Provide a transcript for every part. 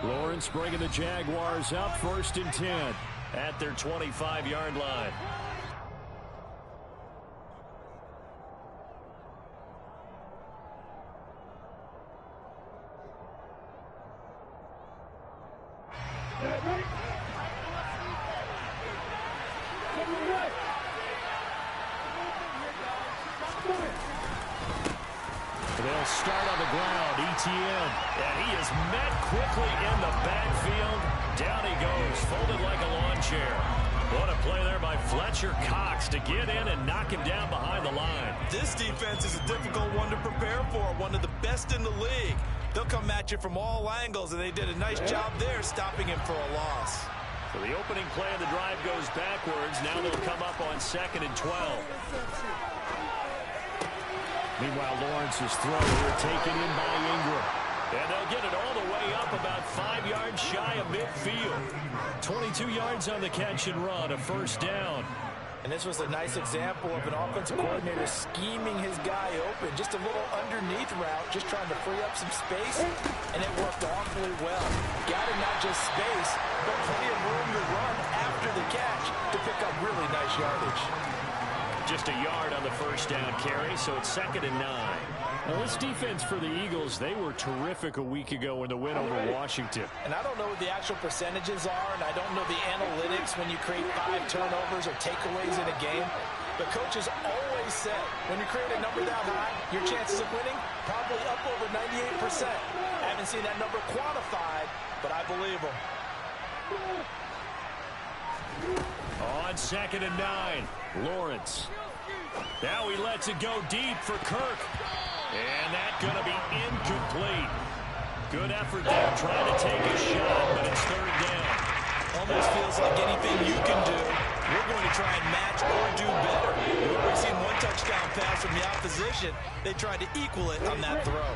Lawrence bringing the Jaguars up 1st and 10 at their 25-yard line. They'll start on the ground. ETN. And he is met quickly in the backfield. Down he goes, folded like a lawn chair. What a play there by Fletcher Cox to get in and knock him down behind the line. This defense is a difficult one to prepare for. One of the best in the league. They'll come at you from all angles, and they did a nice job there stopping him for a loss. So the opening play of the drive goes backwards. Now they'll come up on 2nd and 12. Meanwhile, Lawrence's throw here taken in by Ingram. And they'll get it all the way up about 5 yards shy of midfield. 22 yards on the catch and run, a 1st down. And this was a nice example of an offensive coordinator scheming his guy open. Just a little underneath route, just trying to free up some space. And it worked awfully well. Got him not just space, but plenty of room to run after the catch to pick up really nice yardage. Just a yard on the 1st down carry, so it's 2nd and 9. Well, this defense for the Eagles, they were terrific a week ago in the win over Washington. And I don't know what the actual percentages are, and I don't know the analytics when you create 5 turnovers or takeaways in a game. But coaches always said, when you create a number that high, your chances of winning probably up over 98%. I haven't seen that number quantified, but I believe them. On 2nd and 9, Lawrence. Now he lets it go deep for Kirk. And that's going to be incomplete. Good effort there, trying to take a shot, but it's 3rd down. Almost feels like anything you can do, we're going to try and match or do better. We've already seen 1 touchdown pass from the opposition. They tried to equal it on that throw.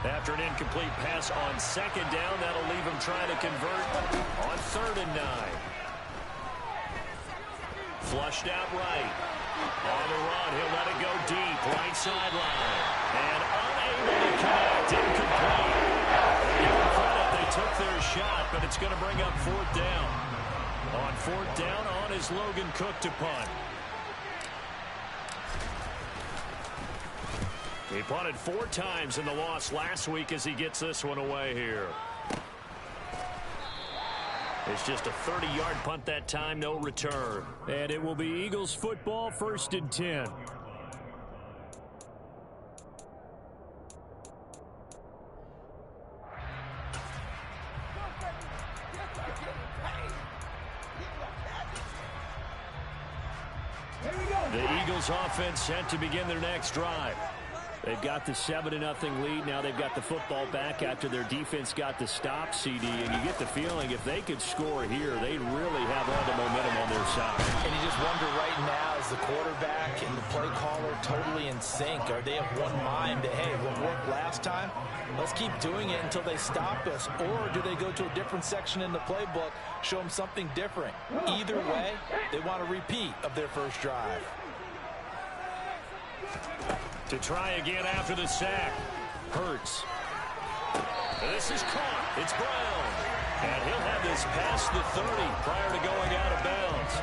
After an incomplete pass on 2nd down, that'll leave him trying to convert on 3rd and 9. Flushed out right. On the run, he'll let it go deep. Right sideline. And unable to connect. Incomplete. Give them credit. They took their shot, but it's going to bring up 4th down. On 4th down, on is Logan Cook to punt. He punted 4 times in the loss last week as he gets this one away here. It's just a 30-yard punt that time, no return. And it will be Eagles football, 1st and 10. The Eagles offense set to begin their next drive. They've got the 7-0 lead. Now they've got the football back after their defense got the stop, CD. And you get the feeling if they could score here, they'd really have all the momentum on their side. And you just wonder right now, is the quarterback and the play caller totally in sync? Are they of one mind that, hey, what worked last time, let's keep doing it until they stop us? Or do they go to a different section in the playbook, show them something different? Either way, they want a repeat of their first drive. To try again after the sack. Hurts. This is caught. It's Brown. And he'll have this past the 30 prior to going out of bounds.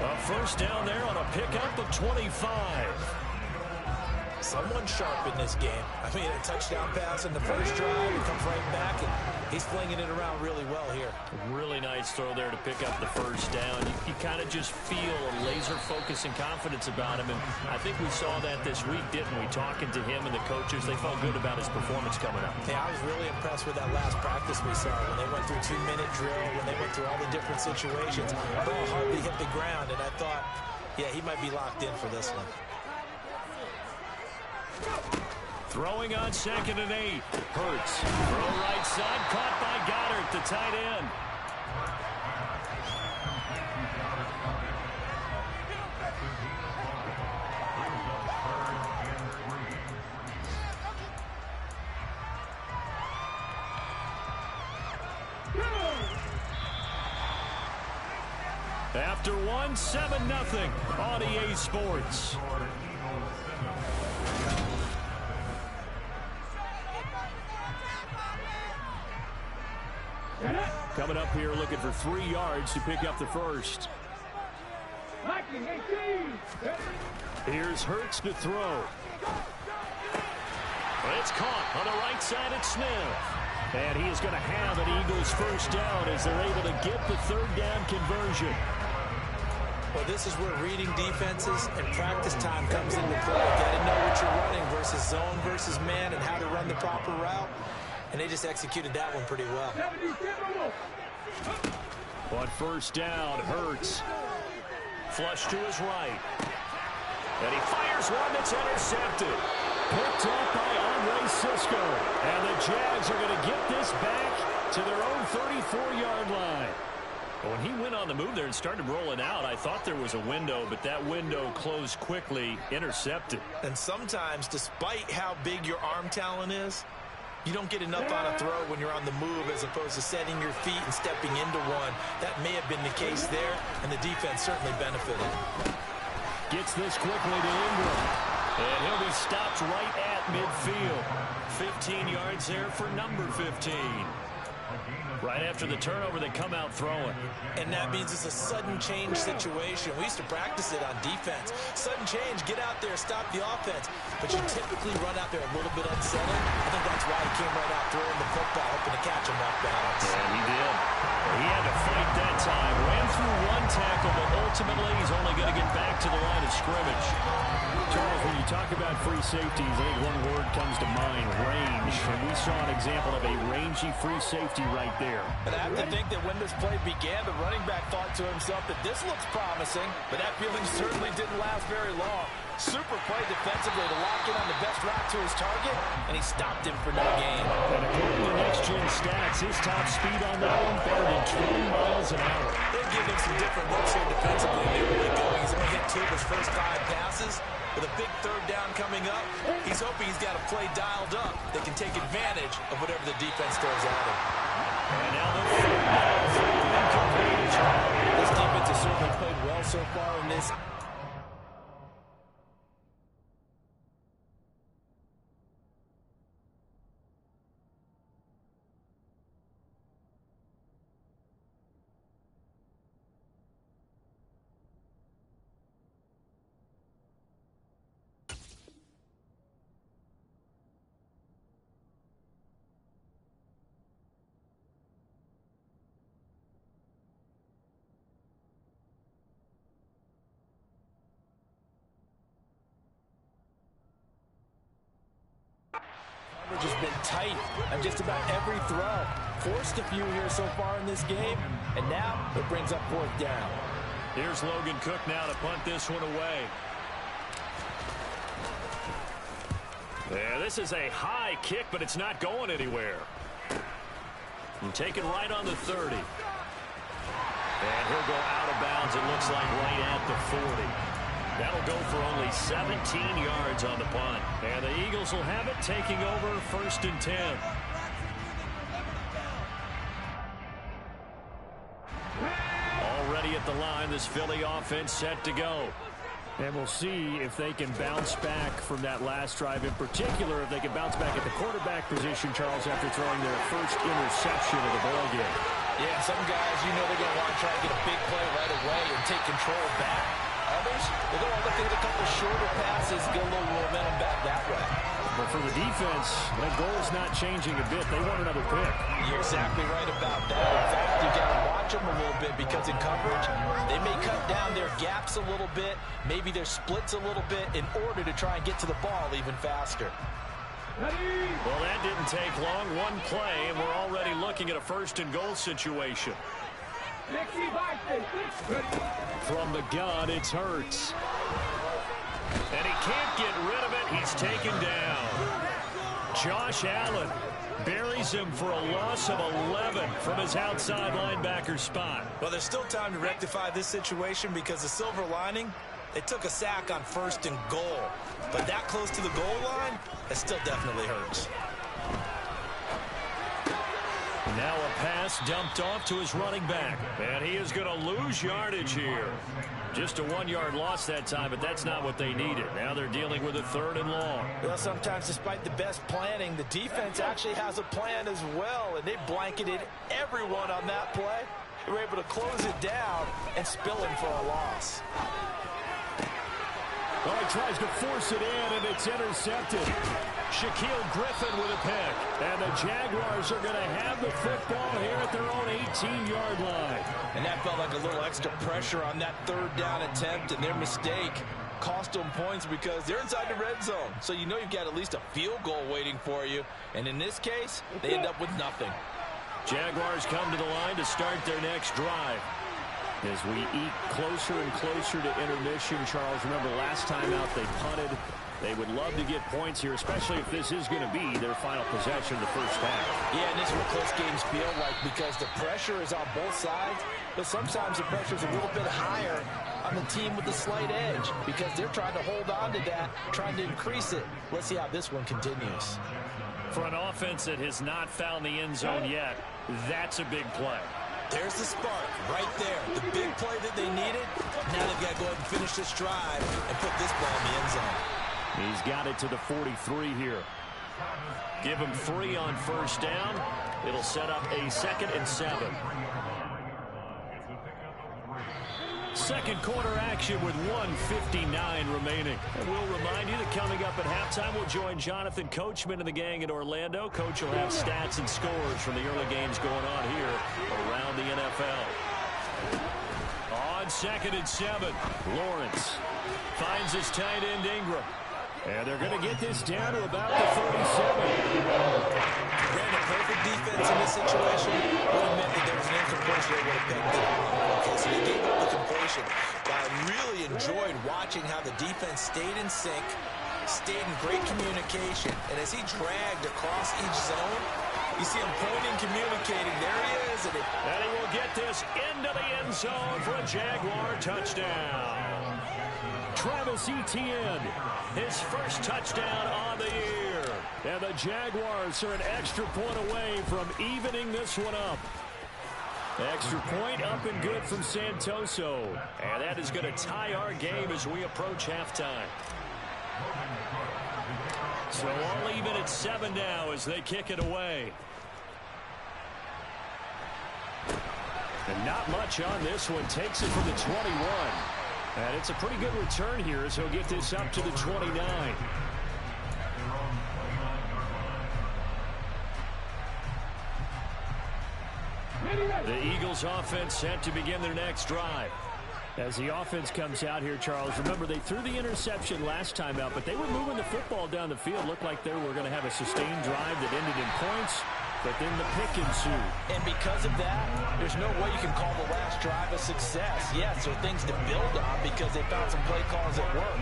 A 1st down there on a pickup of 25. Someone sharp in this game. I mean, a touchdown pass in the first drive. He comes right back, and he's flinging it around really well here. Really nice throw there to pick up the 1st down. You kind of just feel a laser focus and confidence about him. And I think we saw that this week, didn't we? Talking to him and the coaches, they felt good about his performance coming up. Yeah, I was really impressed with that last practice we saw when they went through 2-minute drill, when they went through all the different situations. Ball hardly hit the ground, and I thought, yeah, he might be locked in for this one. Throwing on 2nd and 8. Hurts. Throw right side. Caught by Goddard, the tight end. After one, 7-0 on EA Sports. coming up here looking for 3 yards to pick up the first. Here's Hurts to throw. It's caught on the right side at Smith. And he is going to have an Eagles first down as they're able to get the 3rd down conversion. Well, this is where reading defenses and practice time comes into play. Got to know what you're running versus zone versus man and how to run the proper route. And they just executed that one pretty well. On first down, Hurts. Flush to his right. And he fires one that's intercepted. Picked up by Andre Cisco. And the Jags are going to get this back to their own 34-yard line. When he went on the move there and started rolling out, I thought there was a window, but that window closed quickly, intercepted. And sometimes, despite how big your arm talent is, you don't get enough on a throw when you're on the move as opposed to setting your feet and stepping into one. That may have been the case there, and the defense certainly benefited. Gets this quickly to Ingram. And he'll be stopped right at midfield. 15 yards there for number 15. Right after the turnover, they come out throwing. And that means it's a sudden change situation. We used to practice it on defense. Sudden change, get out there, stop the offense. But you typically run out there a little bit unsettled. I think that's why he came right out throwing the football, hoping to catch him off balance. And he did. He had to fight that time. Ran through one tackle, but ultimately he's only going to get back to the line of scrimmage. Charles, when you talk about free safeties, I think one word comes to mind, range. And we saw an example of a rangy free safety right there. And I have to think that when this play began, the running back thought to himself that this looks promising, but that feeling certainly didn't last very long. Super play defensively to lock in on the best route to his target, and he stopped him for no gain. And according to next-gen stats, his top speed on that one better than 20 miles an hour. They're giving some different looks here defensively. They're really going. He's only hit 2 of his first 5 passes. With a big 3rd down coming up, he's hoping he's got a play dialed up that can take advantage of whatever the defense throws at him. And now the 3rd down for incomplete. This defense has certainly played well so far in this. Coverage has been tight on just about every throw. Forced a few here so far in this game, and now it brings up 4th down. Here's Logan Cook now to punt this one away. Yeah, this is a high kick, but it's not going anywhere. And take it right on the 30. And he'll go out of bounds, it looks like right at the 40. That'll go for only 17 yards on the punt. And the Eagles will have it, taking over 1st and 10. Already at the line, this Philly offense set to go. And we'll see if they can bounce back from that last drive. In particular, if they can bounce back at the quarterback position, Charles, after throwing their first interception of the ballgame. Yeah, some guys, you know they're going to want to try to get a big play right away and take control back. Others, they're going to look at a couple shorter passes, get a little momentum back that way. But for the defense, that goal's not changing a bit. They want another pick. You're exactly right about that. In fact, you got to watch them a little bit because in coverage, they may cut down their gaps a little bit, maybe their splits a little bit in order to try and get to the ball even faster. Well, that didn't take long. One play, and we're already looking at a 1st and goal situation. From the gun, it's Hurts. And he can't get rid of it. He's taken down. Josh Allen buries him for a loss of 11 from his outside linebacker spot. Well, there's still time to rectify this situation because the silver lining, they took a sack on 1st and goal. But that close to the goal line, it still definitely hurts. Now a pass dumped off to his running back. And he is going to lose yardage here. Just a 1-yard loss that time, but that's not what they needed. Now they're dealing with a 3rd and long. Well, sometimes despite the best planning, the defense actually has a plan as well, and they blanketed everyone on that play. They were able to close it down and spill him for a loss. Oh, he tries to force it in, and it's intercepted. Shaquille Griffin with a pick. And the Jaguars are going to have the football here at their own 18-yard line. And that felt like a little extra pressure on that 3rd down attempt, and their mistake cost them points because they're inside the red zone. So you know you've got at least a field goal waiting for you. And in this case, they end up with nothing. Jaguars come to the line to start their next drive. As we eat closer and closer to intermission, Charles, remember last time out they punted. They would love to get points here, especially if this is going to be their final possession of the first half. Yeah, and this is what close games feel like because the pressure is on both sides, but sometimes the pressure is a little bit higher on the team with the slight edge because they're trying to hold on to that, trying to increase it. Let's see how this one continues. For an offense that has not found the end zone yet, that's a big play. There's the spark right there. The big play that they needed. Now they've got to go ahead and finish this drive and put this ball in the end zone. He's got it to the 43 here. Give him 3 on first down. It'll set up a 2nd and 7. Second quarter action with 1:59 remaining. And we'll remind you that coming up at halftime, we'll join Jonathan Coachman and the gang in Orlando. Coach will have stats and scores from the early games going on here around the NFL. On 2nd and 7, Lawrence finds his tight end Ingram. And they're going to get this down to about the 37. Granted, perfect defense in this situation would have meant that there was an incompletion that would have picked it off. Okay, so they gave up the completion. But I really enjoyed watching how the defense stayed in sync, stayed in great communication. And as he dragged across each zone, you see him pointing, communicating. There he is. And he will get this into the end zone for a Jaguar touchdown. Travis Etienne, his first touchdown on the year. And the Jaguars are an extra point away from evening this one up. Extra point up and good from Santoso. And that is going to tie our game as we approach halftime. So all even at 7 now as they kick it away. And not much on this one. Takes it from the 21. And it's a pretty good return here as he'll get this up to the 29. The Eagles offense set to begin their next drive. As the offense comes out here, Charles, remember they threw the interception last time out, but they were moving the football down the field. Looked like they were going to have a sustained drive that ended in points, but then the pick ensued. And because of that, there's no way you can call the last drive a success. Yes, there are things to build on because they found some play calls that work.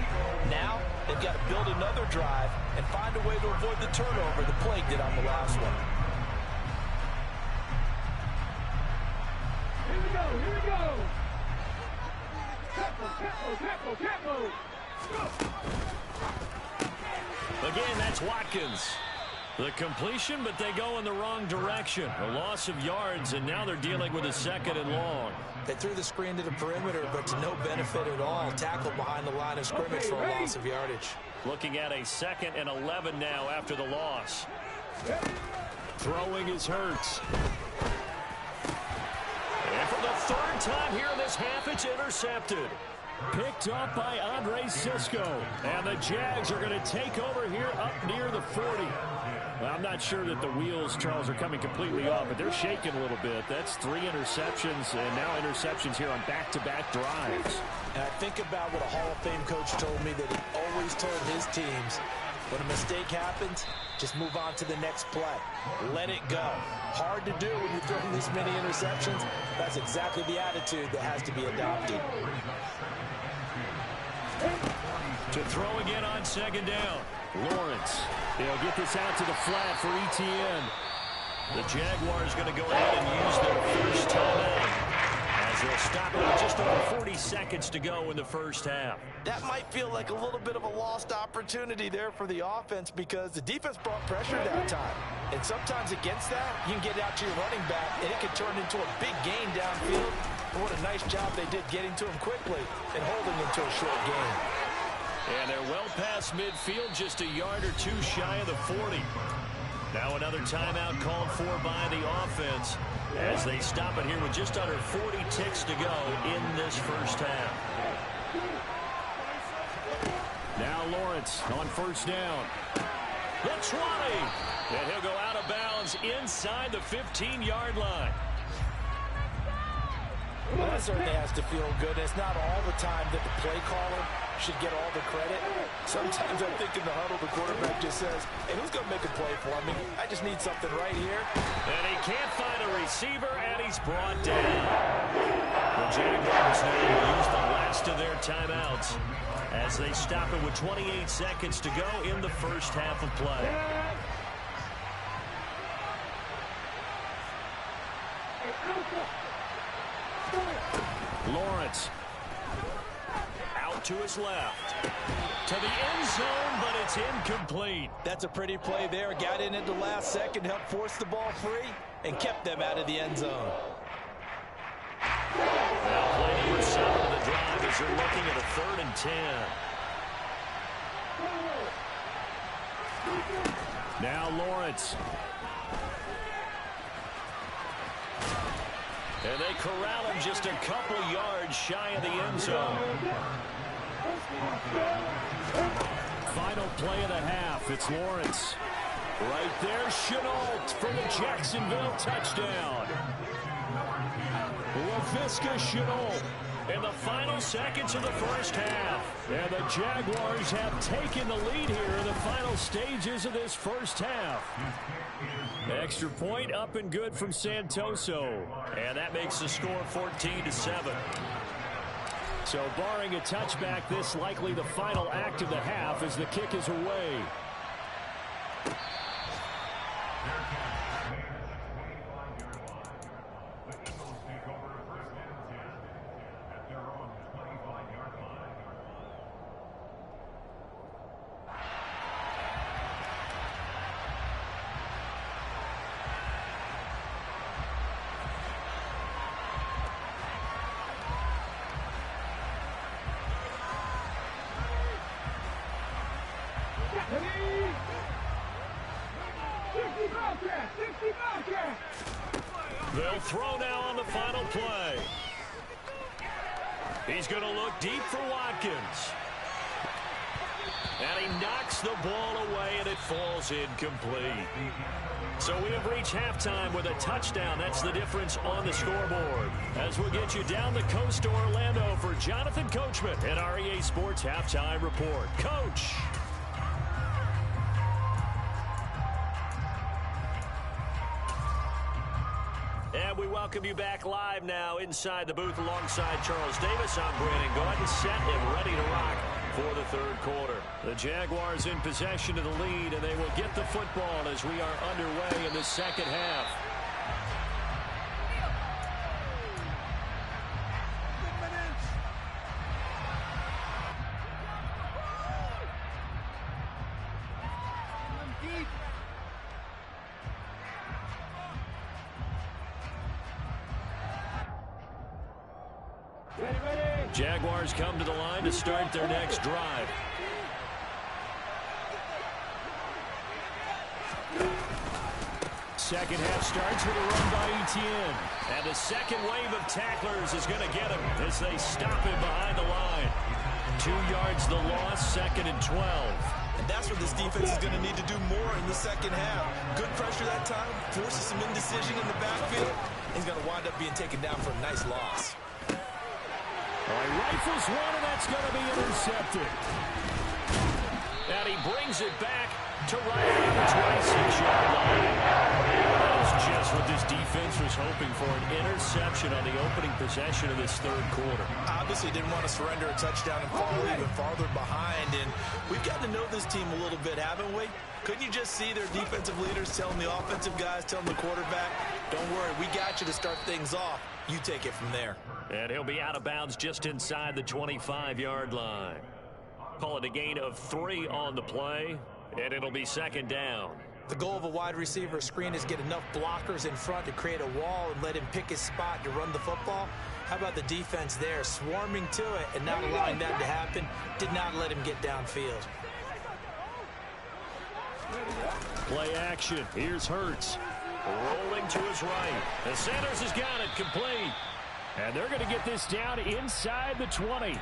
Now, they've got to build another drive and find a way to avoid the turnover the plague did on the last one. Here we go, here we go. Capo. Again, that's Watkins. The completion, but they go in the wrong direction. A loss of yards, and now they're dealing with a 2nd and long. They threw the screen to the perimeter, but to no benefit at all. Tackled behind the line of scrimmage for a loss of yardage. Looking at a 2nd and 11 now after the loss. Throwing is Hurts. And for the 3rd time here in this half, it's intercepted. Picked up by Andre Sisco. And the Jags are going to take over here up near the 40. Well, I'm not sure that the wheels, Charles, are coming completely off, but they're shaking a little bit. That's 3 interceptions, and now interceptions here on back-to-back drives. And I think about what a Hall of Fame coach told me that he always told his teams, when a mistake happens, just move on to the next play. Let it go. Hard to do when you're throwing this many interceptions. That's exactly the attitude that has to be adopted. To throw again on 2nd down. Lawrence. They'll get this out to the flat for Etienne. The Jaguars going to go ahead and use their first timeout as as they'll stop it with just over 40 seconds to go in the first half. That might feel like a little bit of a lost opportunity there for the offense because the defense brought pressure that time. And sometimes against that, you can get out to your running back, and it can turn into a big gain downfield. And what a nice job they did getting to him quickly and holding him to a short gain. And they're well past midfield, just a yard or two shy of the 40. Now another timeout called for by the offense as they stop it here with just under 40 ticks to go in this first half. Now Lawrence on first down. The 20. And he'll go out of bounds inside the 15-yard line. Well, that certainly has to feel good. It's not all the time that the play caller should get all the credit. Sometimes I think in the huddle, the quarterback just says, hey, who's going to make a play for me? I just need something right here. And he can't find a receiver, and he's brought down. The Jaguars now use the last of their timeouts as they stop it with 28 seconds to go in the first half of play. Lawrence out to his left to the end zone, but it's incomplete. That's a pretty play there. Got in at the last second, helped force the ball free, and kept them out of the end zone. Now play number 7 of the drive as they're looking at a 3rd and 10. Now Lawrence. And they corral him just a couple yards shy of the end zone. Final play of the half. It's Lawrence. Right there, Chenault for the Jacksonville touchdown. LaVisca Chenault in the final seconds of the first half. And the Jaguars have taken the lead here in the final stages of this first half. Extra point up and good from Santoso. And that makes the score 14-7. So barring a touchback, this likely the final act of the half as the kick is away. They'll throw now on the final play. He's going to look deep for Watkins. And he knocks the ball away, and it falls incomplete. So we have reached halftime with a touchdown. That's the difference on the scoreboard. As we'll get you down the coast to Orlando for Jonathan Coachman and our EA Sports Halftime Report. Coach. And we welcome you back live now inside the booth alongside Charles Davis. I'm Brandon Gordon, set and ready to rock for the third quarter. The Jaguars in possession of the lead, and they will get the football as we are underway in the second half. Jaguars come to the line to start their next drive. Second half starts with a run by Etienne. And the second wave of tacklers is going to get him as they stop him behind the line. 2 yards the loss, 2nd and 12. And that's what this defense is going to need to do more in the second half. Good pressure that time, forces some indecision in the backfield. He's going to wind up being taken down for a nice loss. Rifles one, and that's going to be intercepted. And he brings it back to right around the 26-yard line. That is just what this defense was hoping for, an interception on the opening possession of this third quarter. Obviously didn't want to surrender a touchdown and fall even farther behind. And we've gotten to know this team a little bit, haven't we? Couldn't you just see their defensive leaders telling the offensive guys, telling the quarterback, don't worry, we got you to start things off. You take it from there. And he'll be out of bounds just inside the 25-yard line. Call it a gain of 3 on the play, and it'll be second down. The goal of a wide receiver screen is get enough blockers in front to create a wall and let him pick his spot to run the football. How about the defense there, swarming to it and not allowing that to happen? Did not let him get downfield. Play action. Here's Hurts. Rolling to his right. And Sanders has got it complete. And they're going to get this down inside the 20.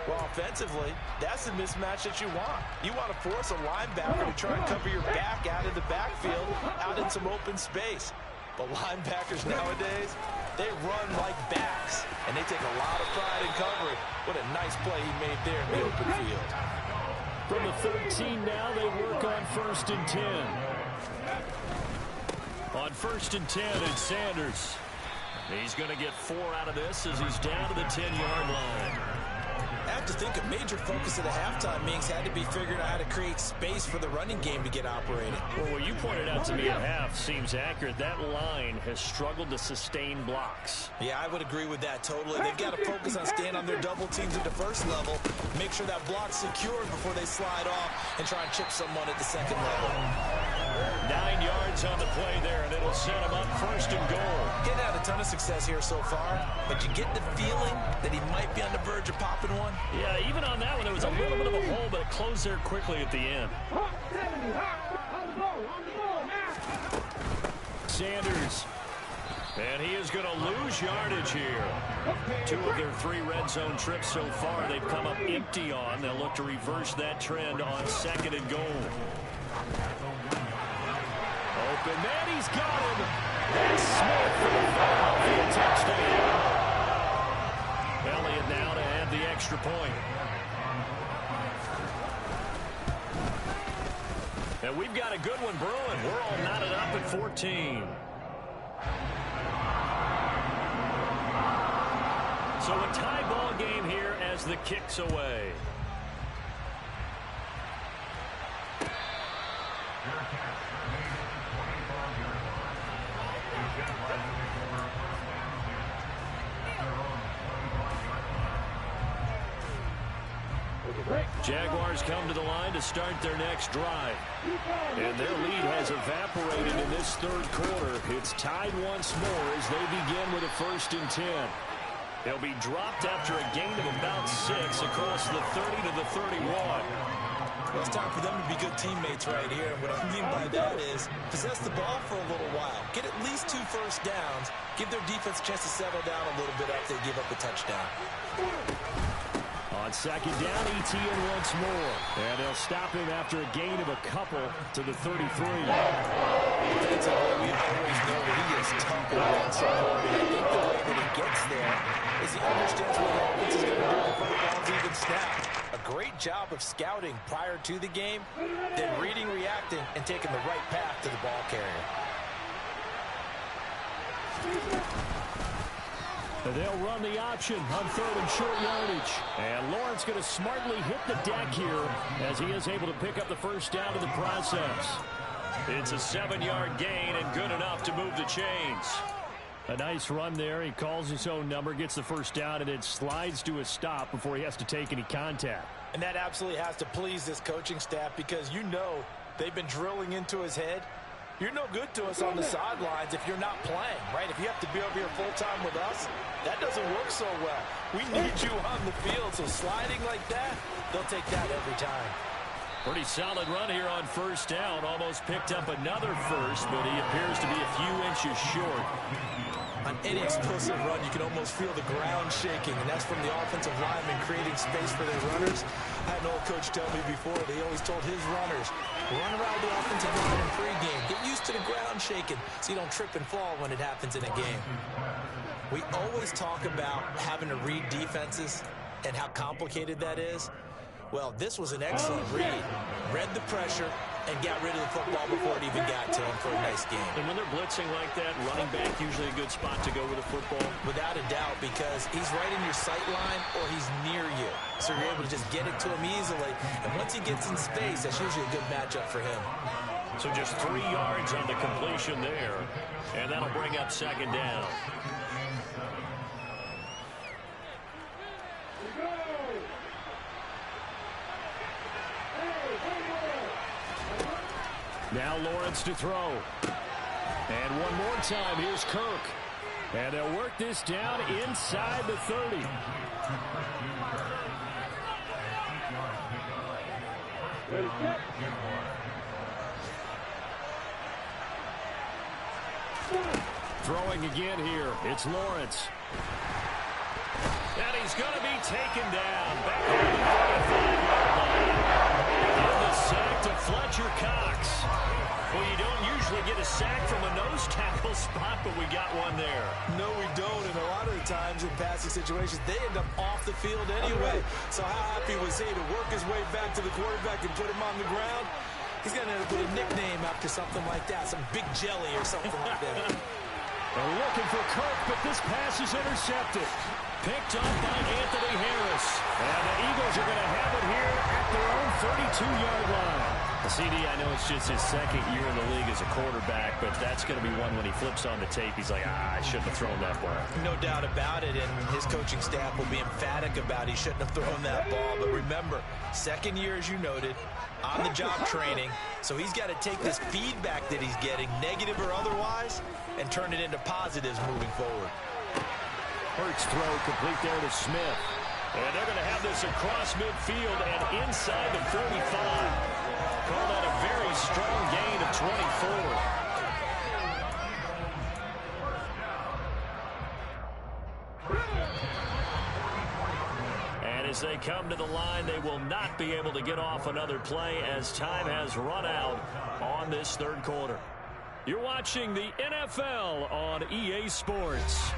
Well, offensively, that's the mismatch that you want. You want to force a linebacker to try and cover your back out of the backfield, out in some open space. But linebackers nowadays, they run like backs, and they take a lot of pride in covering. What a nice play he made there in the open field. From the 13 now, they work on 1st and 10. On 1st and 10, it's Sanders. He's going to get 4 out of this as he's down to the 10-yard line. I have to think a major focus of the halftime meetings had to be figuring out how to create space for the running game to get operating. Well, what you pointed out to me at half seems accurate. That line has struggled to sustain blocks. Yeah, I would agree with that totally. They've got to focus on staying on their double teams at the first level, make sure that block's secured before they slide off and try and chip someone at the second level. 9 yards on the play there, and it'll set him up 1st and goal. Getting had a ton of success here so far, but you get the feeling that he might be on the verge of popping one. Yeah, even on that one, there was a little bit of a hole, but it closed there quickly at the end. Sanders. And he is going to lose yardage here. 2 of their 3 red zone trips so far, they've come up empty on. They'll look to reverse that trend on 2nd and goal. Open man, he's got him. That's Smith for the Philadelphia touchdown. Elliott now to add the extra point. And we've got a good one brewing. We're all knotted up at 14. So a tie ball game here as the kick's away. Jaguars come to the line to start their next drive. And their lead has evaporated in this 3rd quarter. It's tied once more as they begin with a 1st and 10. They'll be dropped after a gain of about 6 across the 30 to the 31. Well, it's time for them to be good teammates right here. And what I mean by that is possess the ball for a little while. Get at least 2 first downs. Give their defense a chance to settle down a little bit after they give up a touchdown. On 2nd down, ETN once more. And they'll stop him after a gain of a couple to the 33. Defensively, we always know that he is tough in that support. And I think the way that he gets there is he understands what the offense is going to do before the ball's even snapped. A great job of scouting prior to the game, then reading, reacting, and taking the right path to the ball carrier. And they'll run the option on 3rd and short yardage. And Lawrence going to smartly hit the deck here as he is able to pick up the 1st down in the process. It's a 7-yard gain and good enough to move the chains. A nice run there. He calls his own number, gets the 1st down, and then slides to a stop before he has to take any contact. And that absolutely has to please this coaching staff because you know they've been drilling into his head. You're no good to us on the sidelines if you're not playing, right? If you have to be over here full-time with us, that doesn't work so well. We need you on the field, so sliding like that, they'll take that every time. Pretty solid run here on 1st down. Almost picked up another first, but he appears to be a few inches short. On any explosive run, you can almost feel the ground shaking, and that's from the offensive linemen creating space for their runners. I had an old coach tell me before, that he always told his runners, run around the offensive line in pregame. Get used to the ground shaking so you don't trip and fall when it happens in a game. We always talk about having to read defenses and how complicated that is. Well, this was an excellent read. Read the pressure and got rid of the football before it even got to him for a nice game. And when they're blitzing like that, running back usually a good spot to go with a football. Without a doubt, because he's right in your sight line or he's near you. So you're able to just get it to him easily. And once he gets in space, that's usually a good matchup for him. So just 3 yards on the completion there. And that'll bring up 2nd down. Now Lawrence to throw. And one more time, here's Kirk. And they'll work this down inside the 30. Throwing again here. It's Lawrence. And he's going to be taken down. Back on the 45-yard line. Give the sack to Fletcher Cox. Well, you don't usually get a sack from a nose tackle spot, but we got one there. No, we don't. And a lot of the times in passing situations, they end up off the field anyway. So how happy was he to work his way back to the quarterback and put him on the ground? He's going to end up with a nickname after something like that, some Big Jelly or something like that. They're looking for Kirk, but this pass is intercepted. Picked up by Anthony Harris. And the Eagles are going to have it here at their own 32-yard line. CD, I know it's just his second year in the league as a quarterback, but that's going to be one when he flips on the tape. He's like, I shouldn't have thrown that ball. No doubt about it, and his coaching staff will be emphatic about he shouldn't have thrown that ball. But remember, second year, as you noted, on-the-job training, so he's got to take this feedback that he's getting, negative or otherwise, and turn it into positives moving forward. Hurts throw complete there to Smith. And they're going to have this across midfield and inside the 45. Call that a very strong gain of 24. And as they come to the line, they will not be able to get off another play as time has run out on this third quarter. You're watching the NFL on EA Sports.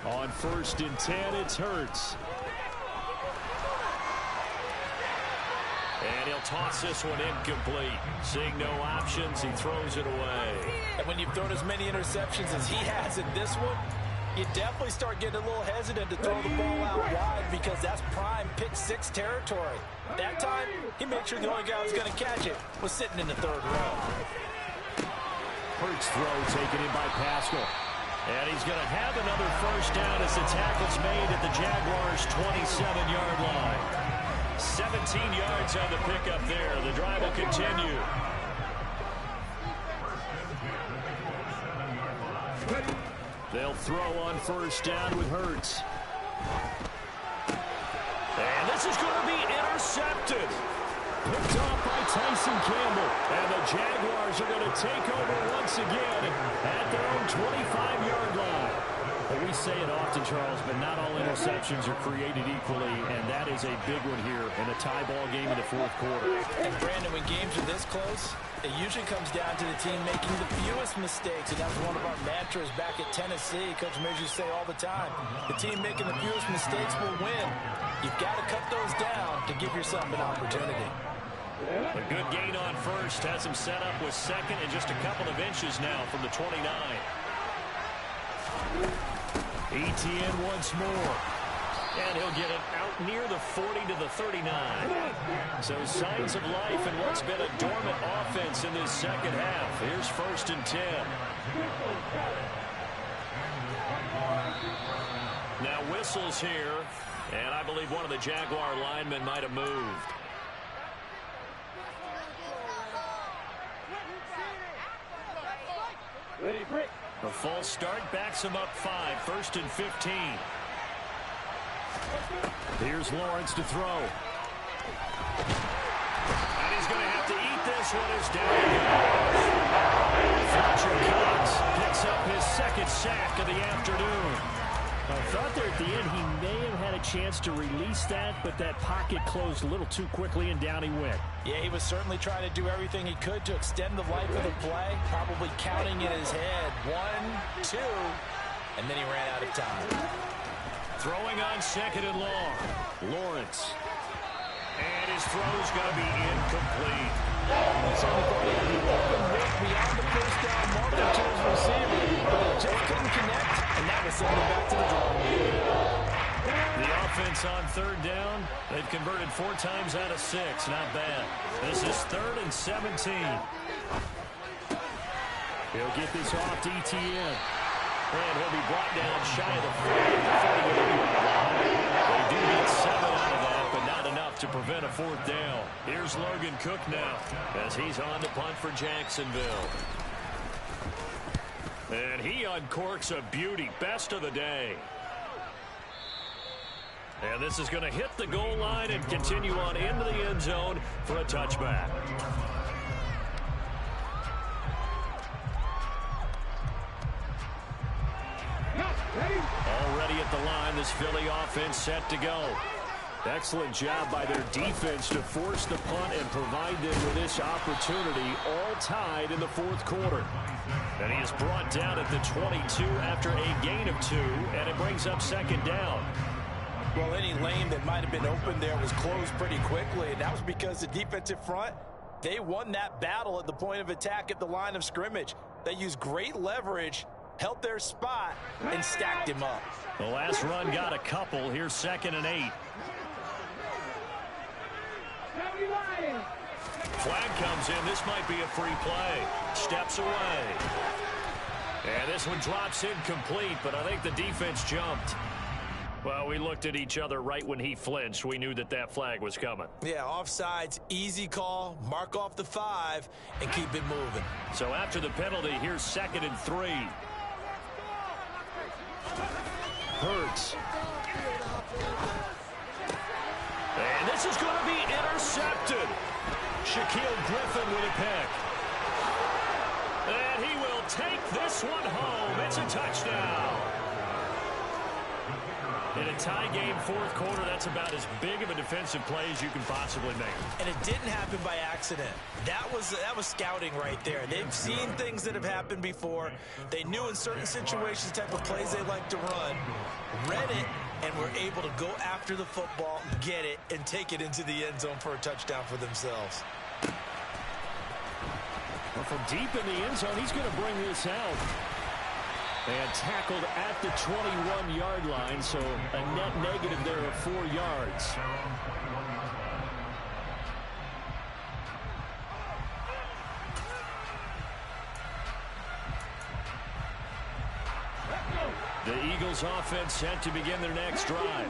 On 1st and 10, it's Hurts. And he'll toss this one incomplete. Seeing no options, he throws it away. And when you've thrown as many interceptions as he has in this one, you definitely start getting a little hesitant to throw the ball out wide because that's prime pick six territory. That time, he made sure the only guy who was going to catch it was sitting in the third row. Hurts throw taken in by Pascal. And he's going to have another first down as the tackle's made at the Jaguars' 27-yard line. 17 yards on the pickup there. The drive will continue. They'll throw on first down with Hurts. And this is going to be intercepted. Picked off by Tyson Campbell. And the Jaguars are going to take over once again at their own 25-yard line. Well, we say it often, Charles, but not all interceptions are created equally, and that is a big one here in a tie ball game in the fourth quarter. And, Brandon, when games are this close, it usually comes down to the team making the fewest mistakes, and that was one of our mantras back at Tennessee. Coach Mears used to say all the time, the team making the fewest mistakes will win. You've got to cut those down to give yourself an opportunity. A good gain on first has him set up with second and just a couple of inches now from the 29. ETN once more. And he'll get it out near the 40 to the 39. So signs of life in what's been a dormant offense in this second half. Here's 1st and 10. Now whistles here. And I believe one of the Jaguar linemen might have moved. A false start backs him up 5. 1st and 15. Here's Lawrence to throw. And he's going to have to eat this one as down he goes. Fletcher Cox picks up his second sack of the afternoon. I thought there at the end he may have had a chance to release that, but that pocket closed a little too quickly and down he went. Yeah, he was certainly trying to do everything he could to extend the life of the play, probably counting in his head 1, 2, and then he ran out of time. Throwing on 2nd and long. Lawrence. And his throw's going to be incomplete. He certainly thought he had the open look beyond the first down marker to his receiver, but he just couldn't connect, and that was sending him back to the drawing board. The offense on third down. They've converted 4 times out of 6. Not bad. This is 3rd and 17. He'll get this off to ETN. And he'll be brought down shy of the 40. They do get 7 out of that, but not enough to prevent a 4th down. Here's Logan Cook now as he's on to punt for Jacksonville. And he uncorks a beauty. Best of the day. And this is going to hit the goal line and continue on into the end zone for a touchback. Already at the line, this Philly offense set to go. Excellent job by their defense to force the punt and provide them with this opportunity, all tied in the 4th quarter. And he is brought down at the 22 after a gain of 2, and it brings up 2nd down. Well, any lane that might have been open there was closed pretty quickly, and that was because the defensive front, they won that battle at the point of attack at the line of scrimmage. They used great leverage, held their spot, and stacked him up. The last run got a couple. Here's 2nd and 8. Flag comes in. This might be a free play. Steps away. And this one drops incomplete, but I think the defense jumped. Well, we looked at each other right when he flinched. We knew that that flag was coming. Yeah, offsides, easy call, mark off the 5, and keep it moving. So after the penalty, here's 2nd and 3. Hurts. And this is going to be intercepted. Shaquille Griffin with a pick. And he will take this one home. It's a touchdown. In a tie game, 4th quarter, that's about as big of a defensive play as you can possibly make. And it didn't happen by accident. That was scouting right there. They've seen things that have happened before. They knew in certain situations the type of plays they like to run, read it, and were able to go after the football, get it, and take it into the end zone for a touchdown for themselves. Well, from deep in the end zone, he's going to bring this out. And tackled at the 21-yard line, so a net negative there of 4 yards. The Eagles offense set to begin their next drive.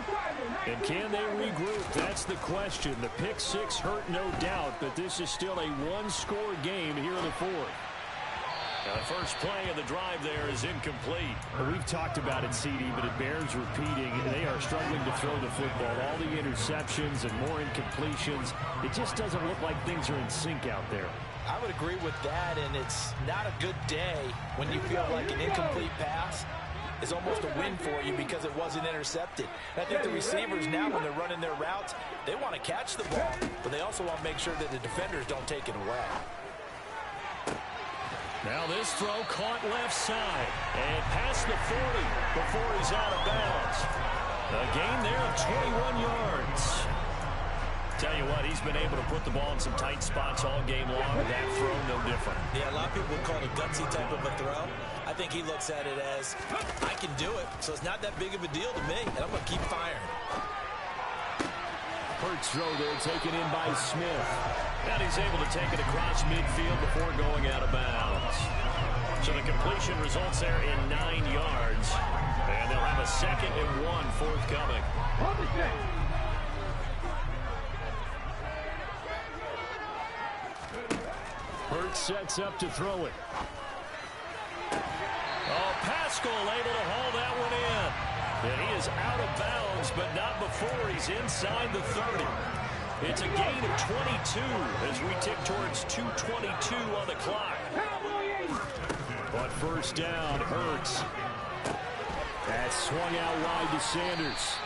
And can they regroup? That's the question. The pick 6 hurt, no doubt, but this is still a 1-score game here in the 4th. The first play of the drive there is incomplete. Well, we've talked about it, CD, but it bears repeating. They are struggling to throw the football. All the interceptions and more incompletions. It just doesn't look like things are in sync out there. I would agree with that, and it's not a good day when you feel like an incomplete pass is almost a win for you because it wasn't intercepted. And I think the receivers now, when they're running their routes, they want to catch the ball, but they also want to make sure that the defenders don't take it away. Now this throw caught left side and past the 40 before he's out of bounds. A gain there of 21 yards. Tell you what, he's been able to put the ball in some tight spots all game long. That throw, no different. Yeah, a lot of people would call it a gutsy type of a throw. I think he looks at it as, I can do it, so it's not that big of a deal to me, and I'm going to keep firing. Hurts throw there taken in by Smith. And he's able to take it across midfield before going out of bounds. So the completion results there in 9 yards. And they'll have a 2nd and 1 forthcoming. Hurts sets up to throw it. Oh, Pascal able to haul that one in. And he is out of bounds, but not before he's inside the 30. It's a gain of 22 as we tick towards 2:22 on the clock. But first down, Hurts. That swung out wide to Sanders.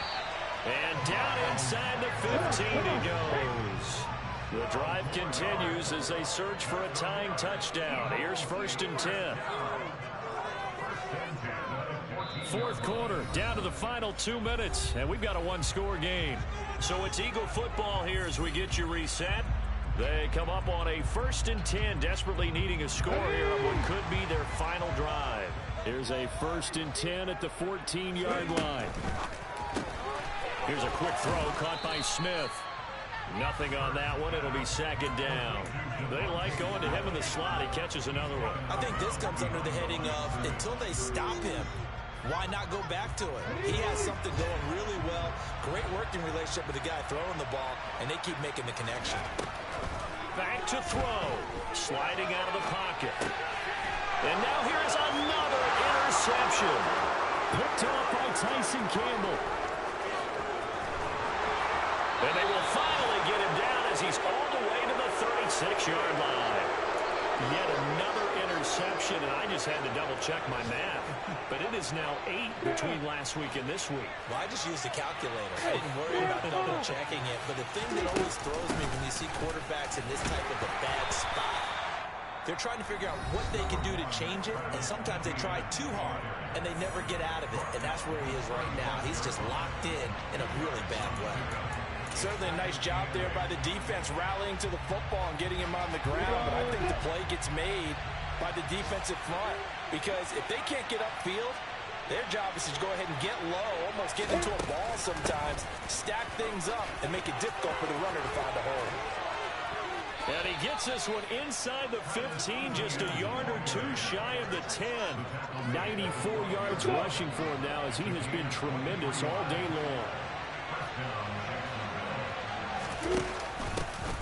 And down inside the 15 he goes. The drive continues as they search for a tying touchdown. Here's 1st and 10. 4th quarter, down to the final 2 minutes, and we've got a 1-score game. So it's Eagle football here as we get you reset. They come up on a 1st and 10, desperately needing a score here on what could be their final drive. Here's a 1st and 10 at the 14-yard line. Here's a quick throw caught by Smith. Nothing on that one. It'll be second down. They like going to him in the slot. He catches another one. I think this comes under the heading of until they stop him, why not go back to it? He has something going really well. Great working relationship with the guy throwing the ball, and they keep making the connection. Back to throw. Sliding out of the pocket. And now here's another interception. Picked off by Tyson Campbell. And they will finally get him down as he's all the way to the 36-yard line. Yet another interception, and I just had to double-check my math. But it is now 8 between last week and this week. Well, I just used a calculator. I didn't worry about double-checking it. But the thing that always throws me when you see quarterbacks in this type of a bad spot, they're trying to figure out what they can do to change it, and sometimes they try too hard, and they never get out of it. And that's where he is right now. He's just locked in a really bad way. Certainly a nice job there by the defense rallying to the football and getting him on the ground. But I think the play gets made by the defensive front because if they can't get upfield, their job is to go ahead and get low, almost get into a ball sometimes, stack things up, and make it difficult for the runner to find a hole. And he gets this one inside the 15, just a yard or two shy of the 10. 94 yards rushing for him now as he has been tremendous all day long.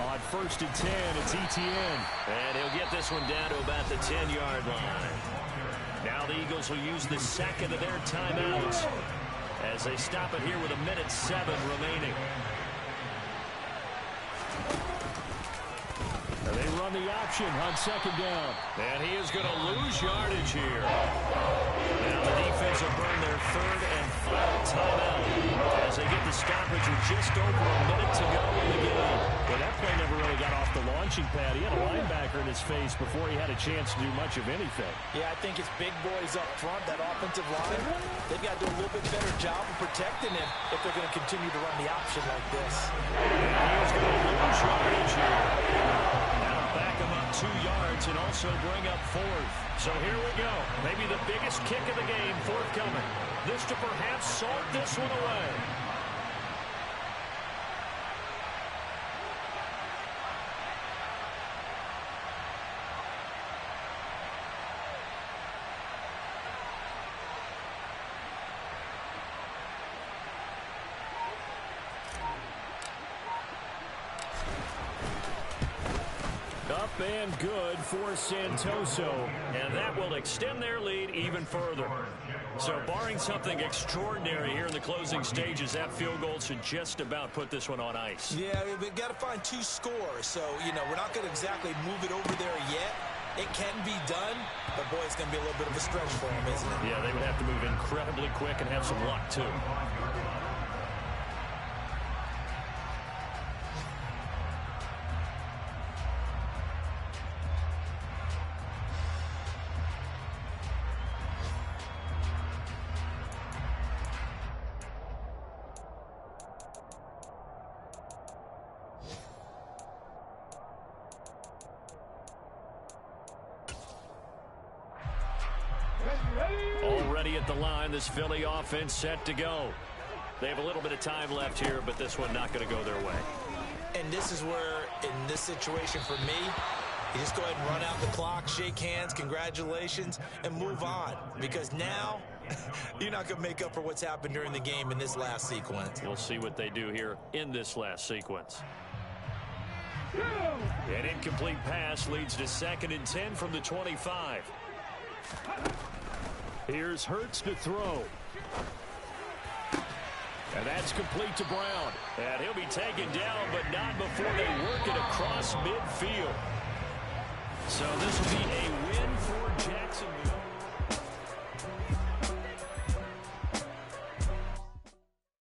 On 1st and 10, it's Etienne. And he'll get this one down to about the 10-yard line. Now the Eagles will use the second of their timeouts as they stop it here with 1:07 remaining. And they run the option on 2nd down. And he is going to lose yardage here. Now the defense will burn their 3rd and final timeout as they get the stoppage with just over a minute to go in the game. Well, that play never really got off the launching pad. He had a linebacker in his face before he had a chance to do much of anything. Yeah, I think it's big boys up front, that offensive line. They've got to do a little bit better job of protecting him if they're going to continue to run the option like this. And he's going to lose yardage here. That'll back him up 2 yards and also bring up 4th. So here we go. Maybe the biggest kick of the game forthcoming. This to perhaps salt this one away. Up and good for Santoso, and that will extend their lead even further. So barring something extraordinary here in the closing stages, that field goal should just about put this one on ice. Yeah, we've got to find 2 scores. So, you know, we're not going to exactly move it over there yet. It can be done, but, boy, it's going to be a little bit of a stretch for them, isn't it? Yeah, they would have to move incredibly quick and have some luck, too. Already at the line, this Philly offense set to go. They have a little bit of time left here, but this one not going to go their way. And this is where, in this situation for me, you just go ahead and run out the clock, shake hands, congratulations, and move on. Because now, you're not going to make up for what's happened during the game in this last sequence. We'll see what they do here in this last sequence. An incomplete pass leads to 2nd and 10 from the 25. Here's Hurts to throw. And that's complete to Brown. And he'll be taken down, but not before they work it across midfield. So this